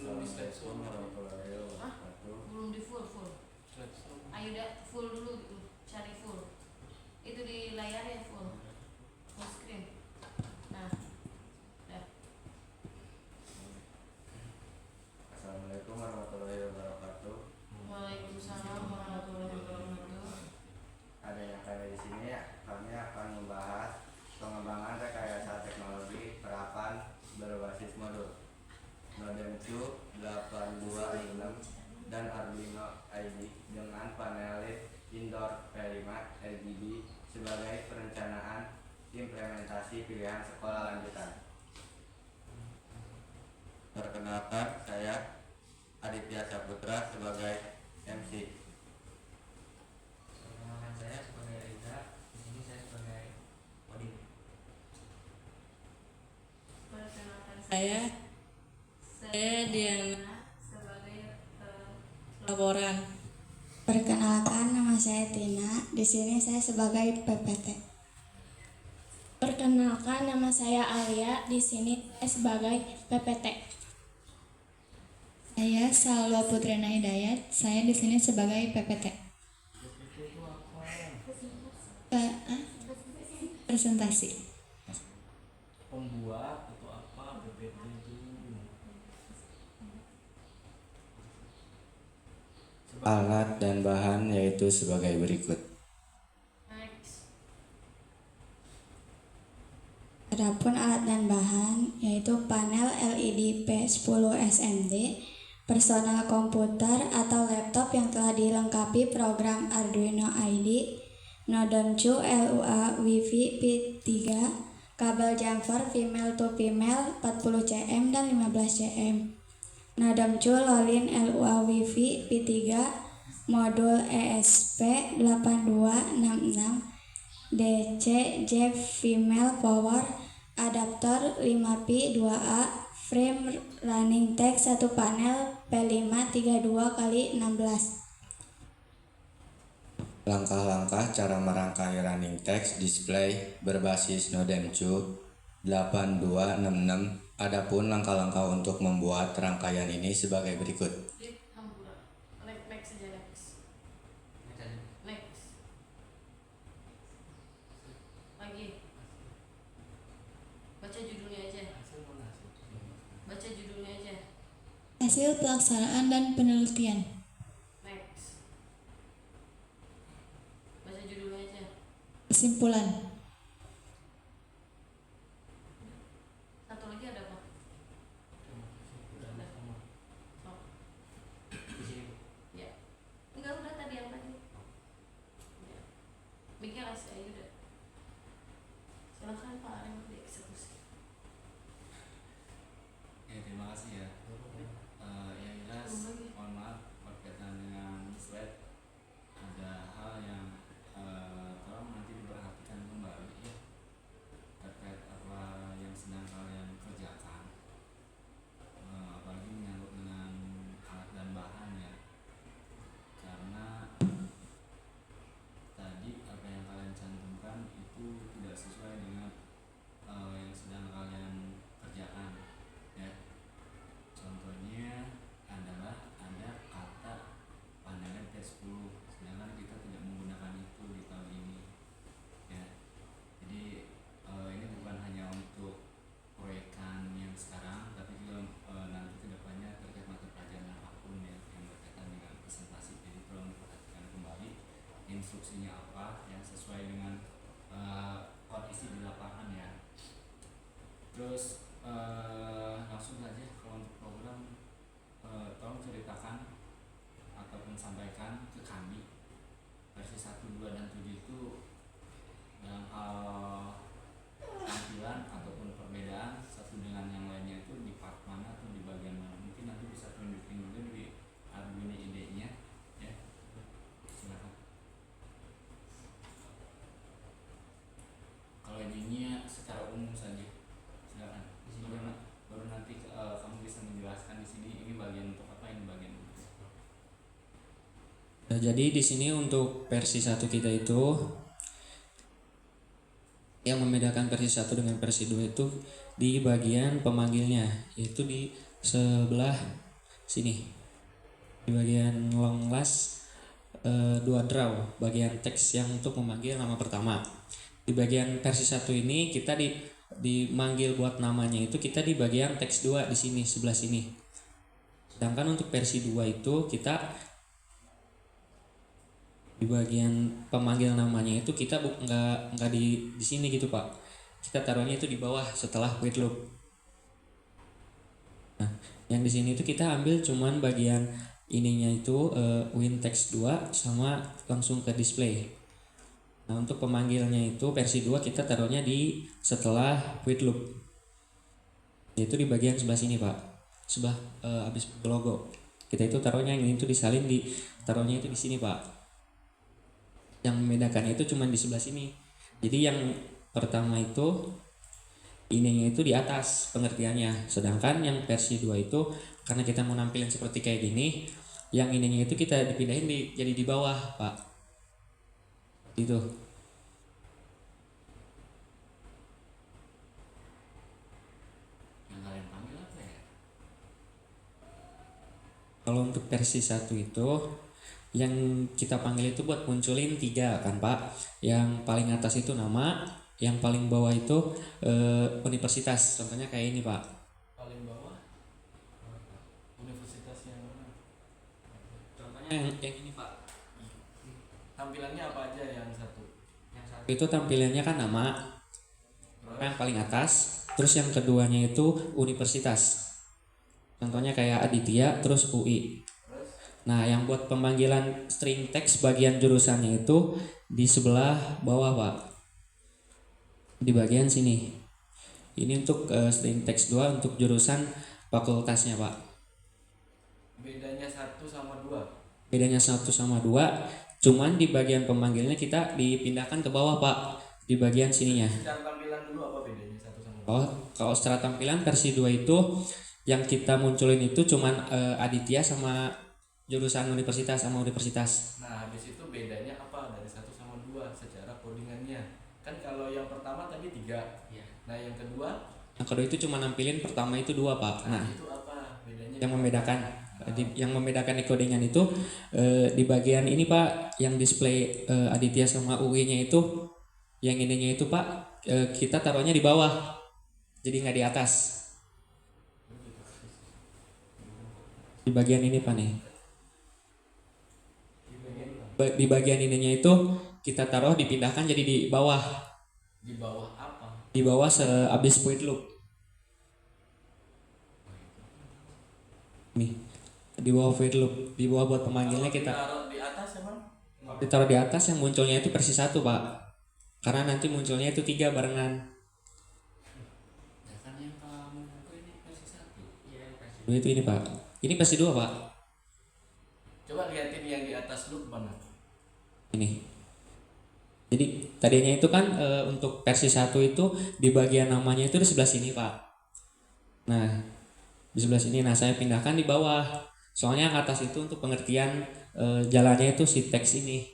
belum di slideshow belum di full ayo dah full dulu gitu, cari full itu di layar ya, full screen. Nah dah. Assalamualaikum warahmatullahi wabarakatuh. Waalaikumsalam warahmatullahi wabarakatuh. Ada yang kami di sini ya, kami akan membahas pengembangan rekayasa teknologi perapan berbasis modul NodeMQ 826 dan Arduino ID dengan panel LED indoor P5 RGB sebagai perencanaan implementasi pilihan sekolah lanjutan. Perkenalkan, saya Aditya Saputra sebagai MC. Perkenalkan, saya sebagai Reza. Di sini saya sebagai Odin. Perkenalkan, saya Diana sebagai laporan. Perkenalkan, nama saya Tina. Di sini saya sebagai PPT. Perkenalkan, nama saya Alia. Di sini saya sebagai PPT. Saya Salwa Putrina Hidayat. Saya di sini sebagai PPT. Presentasi. Pembuat atau apa PPT itu? Alat dan bahan yaitu sebagai berikut. Next. Adapun alat dan bahan yaitu panel LED P10 SMD, personal komputer atau laptop yang telah dilengkapi program Arduino ID, NodeMQ LUA Wi-Fi P3, kabel jumper female to female 40 cm dan 15 cm. NodeMQ Lolin LUA Wi-Fi P3, modul ESP8266, DC Jack Female Power, adaptor 5Pi 2A, frame running text 1 panel P5 32x16. Langkah-langkah cara merangkai running text display berbasis NodeMQ 8266. Adapun langkah-langkah untuk membuat rangkaian ini sebagai berikut. Next saja, next. Lagi. Baca judulnya aja. Hasil pelaksanaan dan penelitian. Next. Baca judulnya aja. Kesimpulan. Satu lagi ada apa? Oh. Ya. Enggak, udah tadi yang tadi. Ya. Mikir kasih aja udah. Silakan Pak Arif dieksekusi. Ya, terima kasih ya. Yang jelas, mohon maaf berkaitan dengan slide ada hal yang tolong nanti diperhatikan kembali ya terkait apa yang sedang kalian kerjakan, apalagi menyangkut dengan alat dan bahan ya, karena tadi apa yang kalian cantumkan itu tidak sesuai dengan yang sedang kalian kerjakan ya. Contohnya adalah ada kata panel T10, sedangkan kita tidak menggunakan itu di tahun ini ya. Jadi ini bukan hanya untuk proyekan yang sekarang, tapi juga nanti kedepannya terkait mata pelajaran apapun ya yang berkaitan dengan presentasi. Jadi tolong diperhatikan kembali instruksinya apa yang sesuai dengan kondisi di lapangan ya. Terus langsung saja kalau untuk program, tolong ceritakan ataupun sampaikan ke kami versi 1, 2, dan 7 itu dalam hal tampilan ataupun perbedaan satu dengan yang lainnya itu di part mana atau di bagian mana. Mungkin nanti bisa tunjukin dulu di Arduino ide-nya ya. Silakan. Kalau ininya secara umum saja, silakan. Baru nanti kamu bisa menjelaskan di sini ini bagian untuk apa, ini bagian untuk apa. Nah, jadi di sini untuk versi 1 kita itu yang membedakan versi 1 dengan versi 2 itu di bagian pemanggilnya, yaitu di sebelah sini di bagian long last, dua draw bagian teks yang untuk memanggil nama pertama. Di bagian versi 1 ini kita dimanggil buat namanya itu kita di bagian teks 2 di sini sebelah sini. Sedangkan untuk versi 2 itu kita di bagian pemanggil namanya itu kita nggak di sini gitu Pak. Kita taruhnya itu di bawah setelah with loop. Nah, yang di sini itu kita ambil cuman bagian ininya itu win text 2 sama langsung ke display. Nah, untuk pemanggilnya itu versi 2 kita taruhnya di setelah with loop. Yaitu di bagian sebelah sini, Pak. Sebelah habis logo. Kita itu taruhnya yang ini itu disalin taruhnya itu di sini, Pak. Yang membedakannya itu cuma di sebelah sini. Jadi yang pertama itu ininya itu di atas pengertiannya. Sedangkan yang versi 2 itu karena kita mau nampilin seperti kayak gini, yang ininya itu kita dipindahin jadi di bawah, Pak. Itu. Yang kalian panggil apa ya? Kalau untuk versi 1 itu yang kita panggil itu buat munculin 3 kan Pak. Yang paling atas itu nama, yang paling bawah itu universitas. Contohnya kayak ini Pak. Paling bawah universitas yang mana? Contohnya yang ini Pak. Tampilannya apa aja yang satu? Yang satu itu tampilannya kan nama, yang paling atas. Terus yang keduanya itu universitas. Contohnya kayak Aditya, terus UI. Nah, yang buat pemanggilan string text bagian jurusannya itu di sebelah bawah, Pak. Di bagian sini. Ini untuk string text 2 untuk jurusan fakultasnya, Pak. Bedanya 1 sama 2. Bedanya 1 sama 2, cuman di bagian pemanggilnya kita dipindahkan ke bawah, Pak. Di bagian sininya. Secara tampilan dulu apa bedanya 1 sama 2? Kalau secara tampilan versi 2 itu yang kita munculin itu cuman Aditya sama jurusan universitas sama universitas. Nah, habis itu bedanya apa dari 1 sama 2 secara codingannya? Kan kalau yang pertama tadi 3. Iya. Nah, yang kedua? Yang kedua itu cuma nampilin pertama itu 2, Pak. Nah, itu apa bedanya? yang membedakan di codingan itu di bagian ini, Pak, yang display Aditya sama UI-nya itu yang ininya itu, Pak, kita taruhnya di bawah. Jadi nggak di atas. Di bagian ini, Pak nih. Di bagian ininya itu kita taruh dipindahkan jadi di bawah. Di bawah apa? Di bawah sehabis point loop. Nih, di bawah point loop, di bawah buat pemanggilnya kita Taruh di atas emang? ditaruh di atas, yang munculnya itu versi 1, Pak. Karena nanti munculnya itu 3 barengan. Ya kan yang kamu buka ini versi 1. Iya, yang versi Itu ini, Pak. Ini versi 2, Pak. Coba liatin yang di atas loop mana? Ini. Jadi tadinya itu kan untuk versi 1 itu di bagian namanya itu di sebelah sini, Pak. Nah, di sebelah sini. Nah, saya pindahkan di bawah. Soalnya yang atas itu untuk pengertian jalannya itu si teks ini.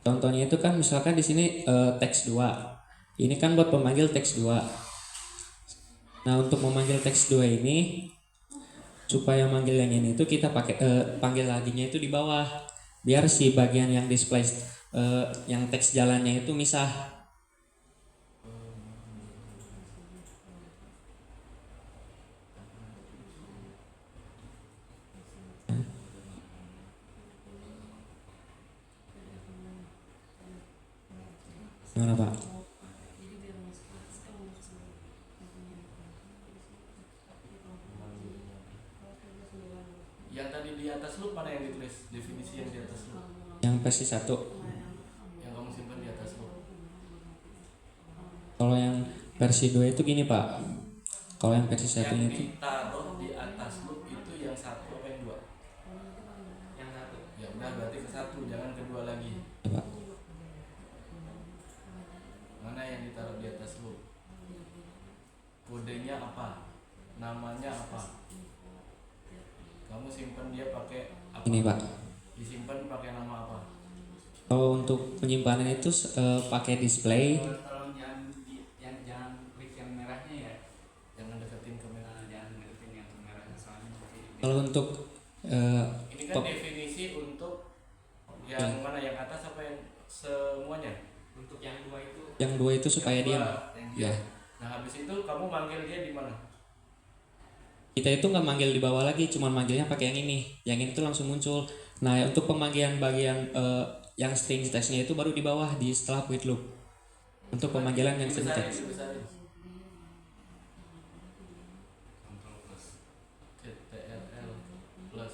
Contohnya itu kan misalkan di sini teks 2. Ini kan buat pemanggil teks 2. Nah, untuk memanggil teks 2 ini supaya manggil yang ini itu kita pakai panggil laginya itu di bawah. Biar si bagian yang display yang teks jalannya itu misah. Gimana, Pak? Yang tadi di atas loop mana yang ditulis? Definisi yang di atas loop. Yang versi 1. Yang kamu simpan di atas loop. Kalau yang versi 2 itu gini, Pak. Kalau yang versi 1 Yang itu ditaruh di atas loop itu yang 1 apa yang 2? yang 1. Ya udah, berarti ke 1, jangan kedua lagi. Pak. Mana yang ditaruh di atas loop? Kodenya apa? Namanya apa? Kamu simpan dia pakai apa? Ini, Pak. Disimpan pakai nama apa? Kalau untuk penyimpanan itu pakai display. Tolong jangan klik yang merahnya ya. Jangan deketin kamera. Jangan Kalau untuk Ini kan definisi untuk yang mana, yang atas apa yang semuanya? Untuk yang dua itu yang dua itu supaya Yang dia dua, yang ya. dia. Nah habis itu kamu manggil dia di mana? Kita itu nggak manggil di bawah lagi, cuma manggilnya pakai yang ini. Yang ini tuh langsung muncul. Nah, untuk pemanggilan bagian yang string text-nya itu baru di bawah di setelah with loop. Untuk pemanggilan yang string Dibesarin, text. dibesarin. control plus. CTRL plus.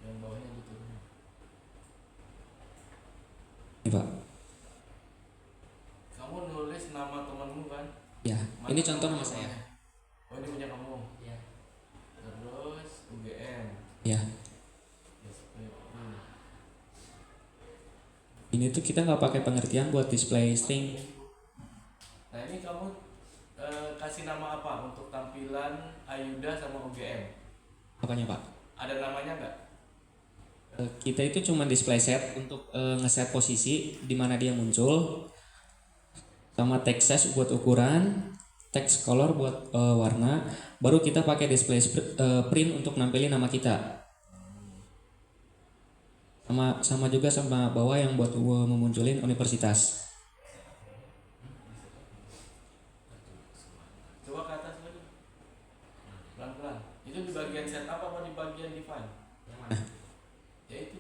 Yang bawahnya gitu. Ini, Pak. Kamu nulis nama temanmu kan? Ya, Mana ini contoh nama temannya? saya. Oh ini punya kamu. Ya. Terus UGM. Ya, ini tuh kita nggak pakai pengertian buat display string. Nah ini kamu kasih nama apa untuk tampilan Ayuda sama UGM? Apanya, Pak? Ada namanya nggak? Kita itu cuma display set untuk ngeset posisi di mana dia muncul, sama text size buat ukuran, text color buat warna, baru kita pakai display print untuk nampilin nama kita. Sama juga sama bawah yang buat memunculin universitas. Coba ke atas lagi. Pelan-pelan. Itu di bagian setup apa di bagian define? Yang mana? Ya itu.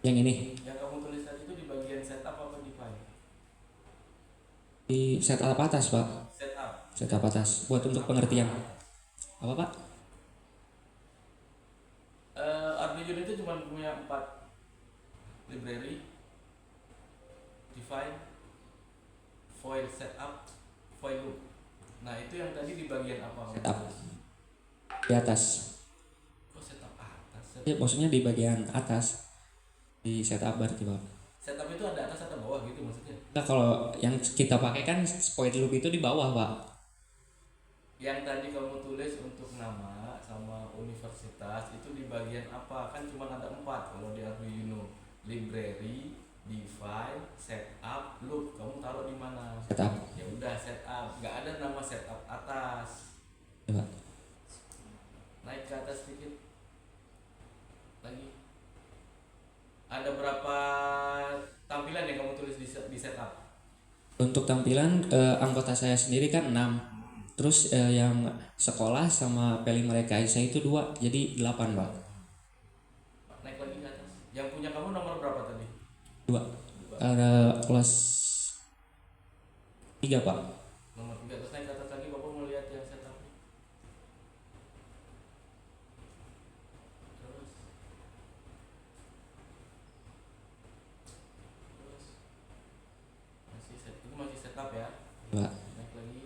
Yang ini Yang kamu tulis tadi itu di bagian setup apa define? di setup atas, Pak. Setup. Setup atas buat untuk pengertian. Apa, Pak? Arduino itu cuma punya 4 library, define, void setup, void loop. Nah itu yang tadi di bagian apa? Setup. Di atas. Oh setup atas. Ya, maksudnya di bagian atas. Di setup berarti, Pak. Setup itu ada atas atau bawah gitu maksudnya? Nah, kalau yang kita pakai kan void loop itu di bawah, Pak. Yang tadi kamu tulis untuk nama sama universitas itu di bagian apa? Kan cuma ada 4 kalau di Arduino. Library, define, setup, loop. Kamu taruh di mana? Setup. Ya udah setup. Nggak ada nama setup atas. Ya, Pak. Naik ke atas sedikit. Lagi. Ada berapa tampilan yang kamu tulis di setup? Untuk tampilan anggota saya sendiri kan 6. Terus yang sekolah sama peling mereka saya itu 2, jadi 8, Pak. Naik lagi ke atas. Yang punya kamu nomor berapa tadi? 2. Ada kelas 3, Pak. Nomor 3. Terus naik ke atas lagi, Bapak mau lihat yang setup. Terus itu masih setup ya. Pak. Naik lagi.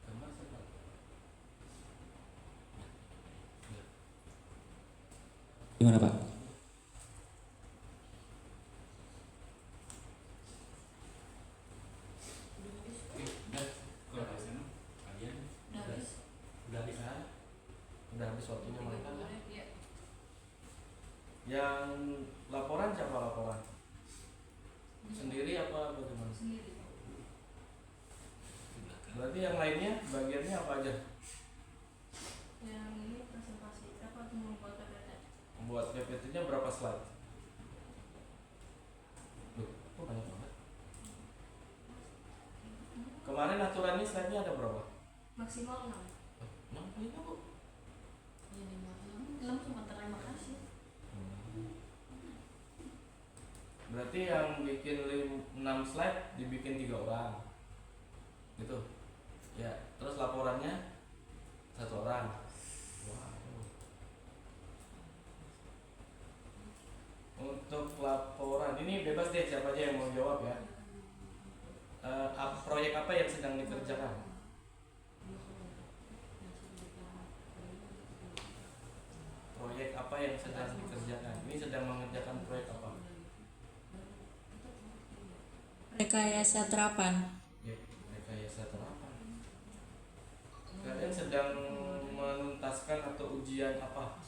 Gambar setup. Gimana, Pak? Kalau dari sana kalian Udah habis. Udah habis kan? Udah habis waktunya mereka kan? Iya. Yang laporan siapa laporan? Sendiri apa bagaimana? Sendiri. Berarti yang lainnya bagiannya apa aja? Yang ini presentasi apa tuh membuat PPT? Membuat PPT-nya berapa slide? Loh, kok banyak banget? Kemarin aturannya slide-nya ada berapa? Maksimal 6. 6 itu kok. Ya 6 cuma terima kasih. Berarti yang bikin 6 slide dibikin 3 orang. Gitu. Ya, terus laporannya 1 orang. Wow. Untuk laporan ini bebas deh siapa aja yang mau jawab ya. Proyek apa yang sedang dikerjakan? sedang dikerjakan? Ini sedang mengerjakan proyek apa? Rekayasa terapan. Ya, rekayasa terapan. Kalian sedang menuntaskan atau ujian apa?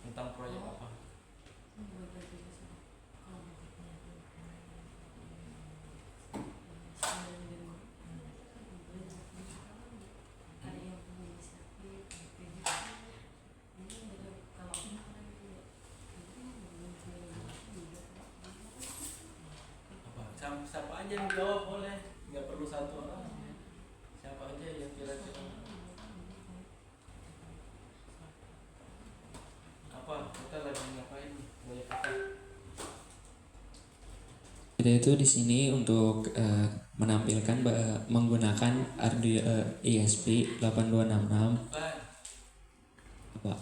Tentang proyek apa? Siapa aja yang jawab boleh, nggak perlu satu orang. Siapa aja yang kira-kira apa? Kita lagi ngapain? Proyek apa? Kita itu di sini untuk menampilkan menggunakan Arduino ESP8266 Bukan. apa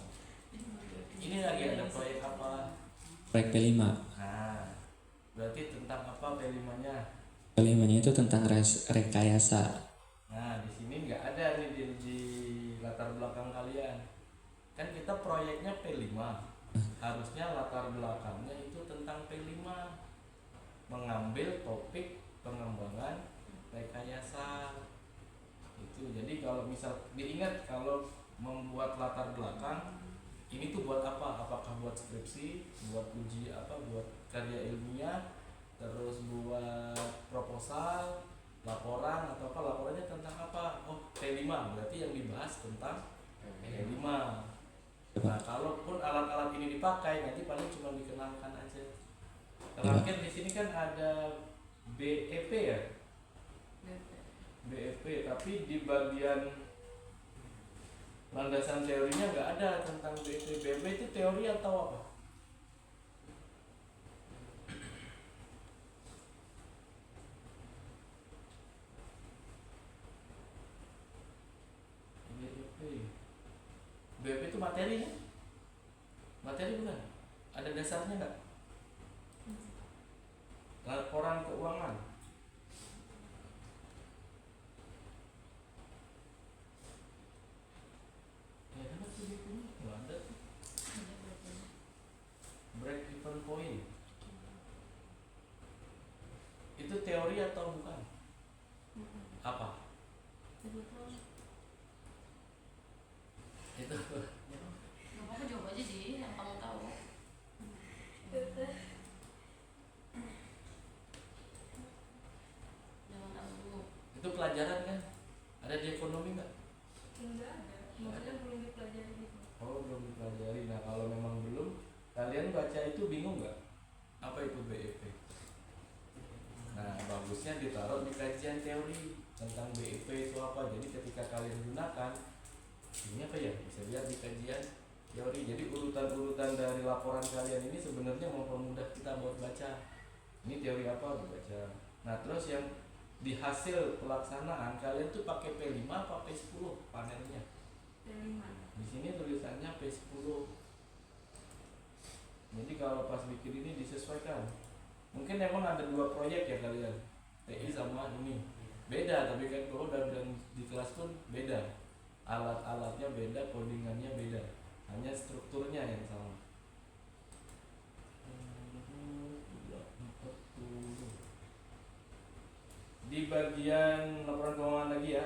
Ini lagi ada proyek apa? proyek P5. Nah, berarti tentang apa P5-nya? P5-nya itu tentang rekayasa. Nah, di sini nggak ada nih di latar belakang kalian. Kan kita proyeknya P5. Harusnya latar belakangnya itu tentang P5. Mengambil topik pengembangan rekayasa. Itu. Jadi kalau misal diingat kalau membuat latar belakang ini tuh buat apa? Apakah buat skripsi, buat uji apa, buat karya ilmiah, terus buat proposal, laporan atau apa? Laporannya tentang apa? Oh, P5 berarti yang dibahas tentang P5. Nah, kalaupun alat-alat ini dipakai nanti paling cuma dikenalkan aja. Terakhir di sini kan ada BEP ya? BEP, tapi di bagian landasan teorinya nggak ada tentang BEP. BEP itu teori atau apa? BEP itu materi ya? Materi bukan? Ada dasarnya nggak? Laporan keuangan. Ya kan itu nggak ada. Break even point. Itu teori atau bukan? Apa? Itu Gak apa-apa, jawab aja sih yang kamu tahu. Jangan tahu dulu. itu pelajaran kan? Ada di ekonomi nggak? Enggak ada. Maksudnya belum dipelajari gitu. Oh, belum dipelajari. Nah, kalau memang belum, kalian baca itu bingung nggak? Apa itu BEP? Nah, bagusnya ditaruh di kajian teori tentang BEP itu apa. Jadi ketika kalian gunakan, ini apa ya? Bisa lihat di kajian teori. Jadi urutan-urutan dari laporan kalian ini sebenarnya mempermudah kita buat baca. Ini teori apa? Baca. Nah, terus yang di hasil pelaksanaan kalian tuh pakai P5 apa P10 panelnya? P5. Di sini tulisannya P10. Jadi kalau pas bikin ini disesuaikan. Mungkin emang ada dua proyek ya kalian, TI sama ini. Beda, tapi kan kalau udah bilang di kelas pun beda. Alat-alatnya beda, codingannya beda. Hanya strukturnya yang sama. Di bagian laporan keuangan lagi ya.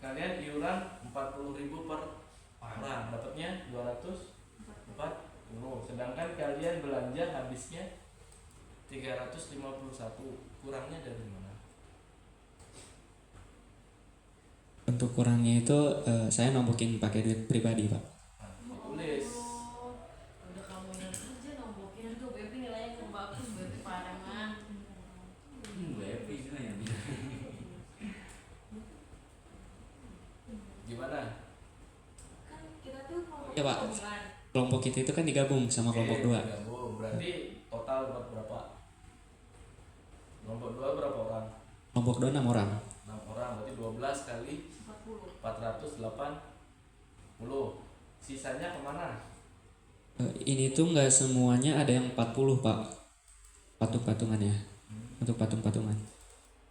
Kalian iuran 40.000 per orang, dapatnya 240. Sedangkan kalian belanja habisnya 351. Kurangnya dari mana? Untuk kurangnya itu saya nombokin pakai duit pribadi, Pak. Nah, ditulis. Udah kamu yang kerja nombokin juga BP nilainya yang bagus, BP parangan. WP itu yang Gimana? Kan kita tuh mau Ya, Pak. gabungan. Kelompok kita itu kan digabung sama kelompok 2. Gabung. Berarti total buat berapa? Kelompok 2 berapa orang? Kelompok 2 6 orang. 6 orang, berarti 12 kali 480. Sisanya kemana? Ini tuh nggak semuanya ada yang 40, Pak. Patung-patungannya. Untuk patung-patungan.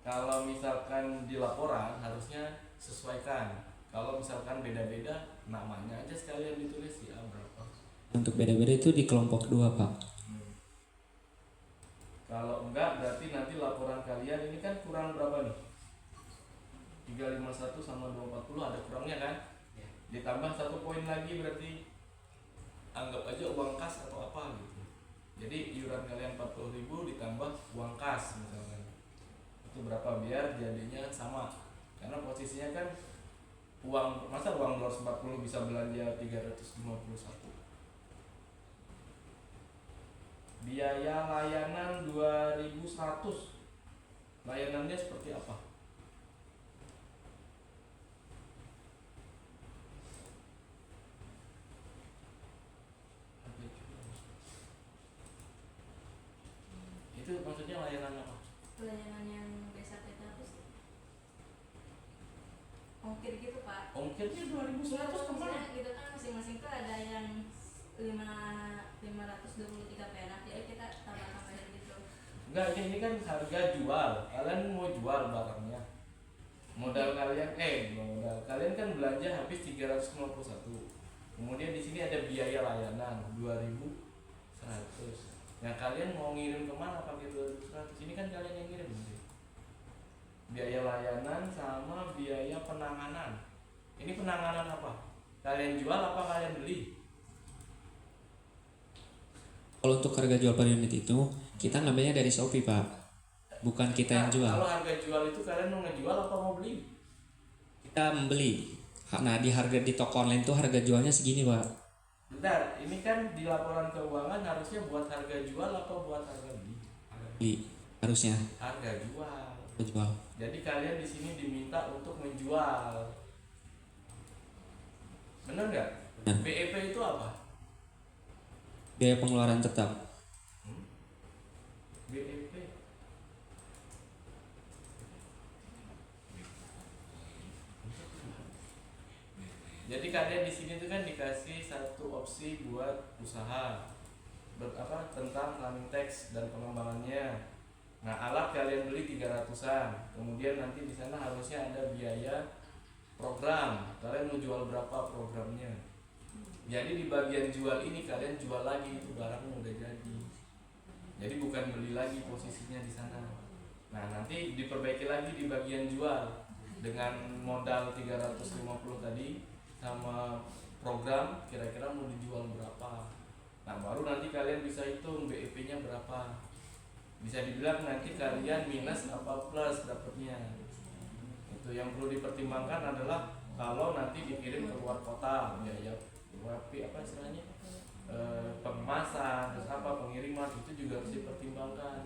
Kalau misalkan di laporan harusnya sesuaikan. Kalau misalkan beda-beda, namanya aja sekalian ditulis ya berapa. Untuk beda-beda itu di kelompok 2 Pak. Kalau enggak berarti nanti laporan kalian ini kan kurang berapa nih? 351 sama 240 ada kurangnya kan? Ya. Ditambah 1 poin lagi berarti anggap aja uang kas atau apa gitu. Jadi iuran kalian 40.000 ditambah uang kas misalkan. Itu berapa biar jadinya sama. Karena posisinya kan uang, masa uang 240 bisa belanja 351. Biaya layanan 2100. Layanannya seperti apa? Itu maksudnya layanan apa? Pelayanan yang biasa kita tuh ongkir gitu Pak. Ongkirnya 2100 Maksudnya kemana? gitu kan masing-masing tuh ada yang 523 perak, jadi kita tambah-tambahin gitu. Enggak, ini kan harga jual. Kalian mau jual barangnya. Modal kalian kan belanja habis 351. Kemudian di sini ada biaya layanan 2100. Nah, kalian mau ngirim kemana pakai 2100? Ini kan kalian yang ngirim nanti. Biaya layanan sama biaya penanganan. Ini penanganan apa? Kalian jual apa kalian beli? Kalau untuk harga jual per unit itu kita ngambilnya dari Shopee Pak, bukan kita yang jual. Kalau harga jual itu kalian mau ngejual apa mau beli? Kita membeli. Nah di harga di toko online itu harga jualnya segini Pak. Bentar, ini kan di laporan keuangan harusnya buat harga jual apa buat harga beli? Beli harusnya Harga jual. harga jual. Jadi kalian di sini diminta untuk menjual. Benar nggak? Benar. BEP itu apa? Biaya pengeluaran tetap. BEP. Jadi kalian di sini tuh kan dikasih satu opsi buat usaha tentang running text dan pengembangannya. Nah, alat kalian beli 300-an. Kemudian nanti di sana harusnya ada biaya program. Kalian mau jual berapa programnya? Jadi di bagian jual ini kalian jual lagi itu barangnya udah jadi. Jadi bukan beli lagi posisinya di sana. Nah, nanti diperbaiki lagi di bagian jual dengan modal 350 tadi sama program kira-kira mau dijual berapa. Nah, baru nanti kalian bisa hitung BEP-nya berapa. Bisa dibilang nanti kalian minus apa plus dapatnya. Itu yang perlu dipertimbangkan adalah kalau nanti dikirim ke luar kota, biaya apa istilahnya, pengemasan, terus apa pengiriman itu juga harus dipertimbangkan.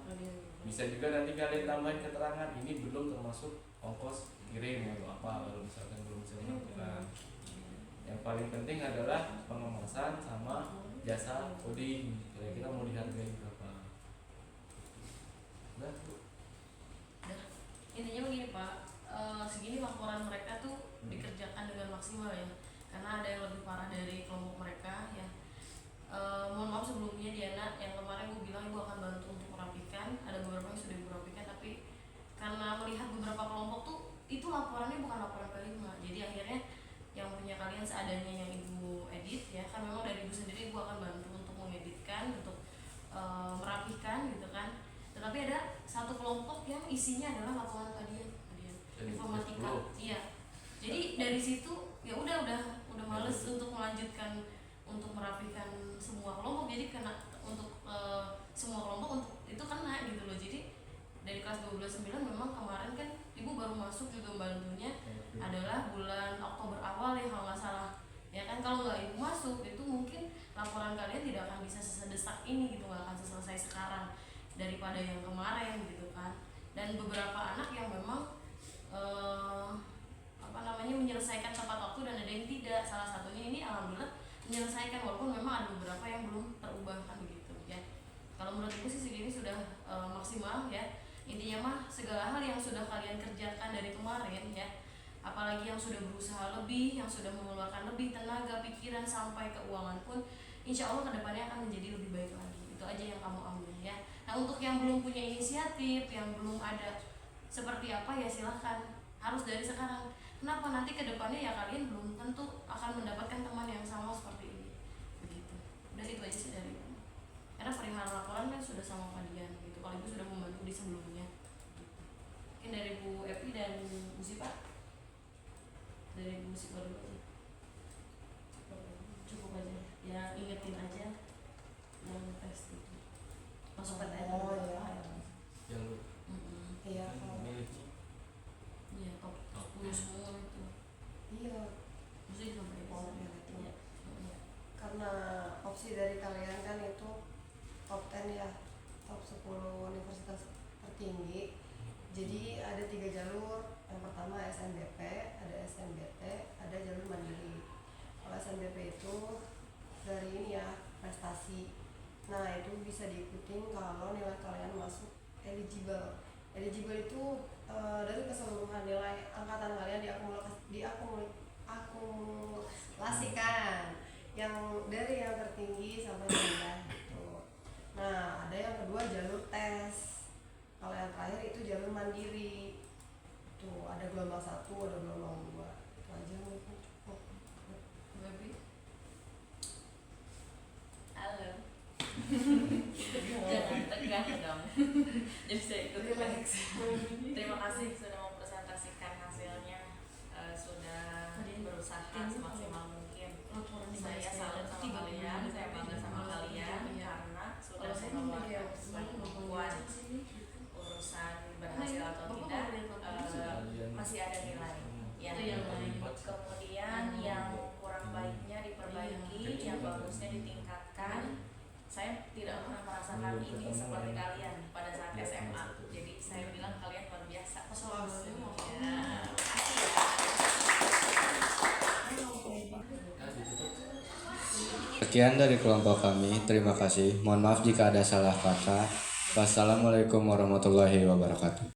Bisa juga nanti kalian tambahin keterangan ini belum termasuk ongkos kirim atau apa kalau misalkan belum bisa dilakukan. Yang paling penting adalah pengemasan sama jasa coding. Kira-kira mau dihargai berapa? Udah, Bu. Intinya begini Pak, segini laporan mereka tuh dikerjakan dengan maksimal ya, karena ada yang lebih parah dari kelompok mereka ya. Mohon maaf sebelumnya Diana, yang kemarin gue bilang gue akan bantu untuk merapikan, ada beberapa yang sudah gue rapikan, tapi karena melihat beberapa kelompok tuh itu laporannya bukan laporan kelima, jadi akhirnya yang punya kalian seadanya yang ibu edit ya, kan memang dari ibu sendiri gue akan bantu untuk mengeditkan, untuk merapikan gitu kan. Tetapi ada satu kelompok yang isinya adalah laporan kalian informatika. Iya. Jadi dari situ ya udah males untuk melanjutkan untuk merapikan semua kelompok. Jadi kena untuk semua kelompok untuk itu kena gitu loh. Jadi dari kelas 12-9 memang kemarin kan ibu baru masuk juga bantunya adalah bulan Oktober awal ya kalau nggak salah. Ya kan kalau nggak ibu masuk itu mungkin laporan kalian tidak akan bisa sedesak ini gitu, nggak akan selesai sekarang daripada yang kemarin gitu kan. Dan beberapa anak yang memang menyelesaikan tepat waktu dan ada yang tidak. Salah satunya ini alhamdulillah menyelesaikan walaupun memang ada beberapa yang belum terubah kan begitu ya. Kalau menurut ibu sih segini sudah maksimal ya. Intinya mah segala hal yang sudah kalian kerjakan dari kemarin ya, apalagi yang sudah berusaha lebih, yang sudah mengeluarkan lebih tenaga, pikiran sampai keuangan pun insya Allah kedepannya akan menjadi lebih baik lagi. Itu aja yang kamu ambil ya. Nah untuk yang belum punya inisiatif, yang belum ada seperti apa ya silahkan, harus dari sekarang. Kenapa? Nanti kedepannya ya kalian belum tentu akan mendapatkan teman yang sama seperti ini begitu. Udah itu aja sih dari Ibu. Karena perihal laporan kan sudah sama Pak Dian gitu. Kalau Ibu sudah membantu di sebelumnya. Mungkin dari Bu Epi dan Bu Sipa. Dari Bu Sipa dulu aja. Cukup aja. Ya ingetin aja yang tes itu. Masuk PTN. Oh iya. yang Iya. kalau- miliki Iya, top 10 semua itu. Iya. Mesti sampai Oh, iya, itu. Iya. Iya. Karena opsi dari kalian kan itu top 10 ya, top 10 universitas tertinggi. Jadi ada 3 jalur. Yang pertama SNBP, ada SNBT, ada jalur mandiri. Kalau SNBP itu dari ini ya, prestasi. Nah, itu bisa diikutin kalau nilai kalian masuk eligible. Eligible itu dari keseluruhan nilai angkatan kalian diakumulasikan yang dari yang tertinggi sampai rendah gitu. Nah, ada yang kedua jalur tes. Kalau yang terakhir itu jalur mandiri. Tuh, ada gelombang 1, ada gelombang 2. Itu aja mungkin cukup. Bu Epi. Halo. Jangan tegang dong. Jadi saya ikut Relax. Terima kasih sudah mempresentasikan hasilnya. Sudah berusaha semaksimal mungkin. Saya salut sama kalian, saya bangga sama kalian karena sudah mengeluarkan sebuah kemampuan. Urusan berhasil atau tidak masih ada nilai. Yang kemudian yang kurang baiknya diperbaiki, yang bagusnya ditingkatkan. Saya tidak pernah merasakan ini seperti kalian pada saat SMA. Jadi saya bilang kalian luar biasa. Ya. Sekian dari kelompok kami, terima kasih. Mohon maaf jika ada salah kata. Wassalamualaikum warahmatullahi wabarakatuh.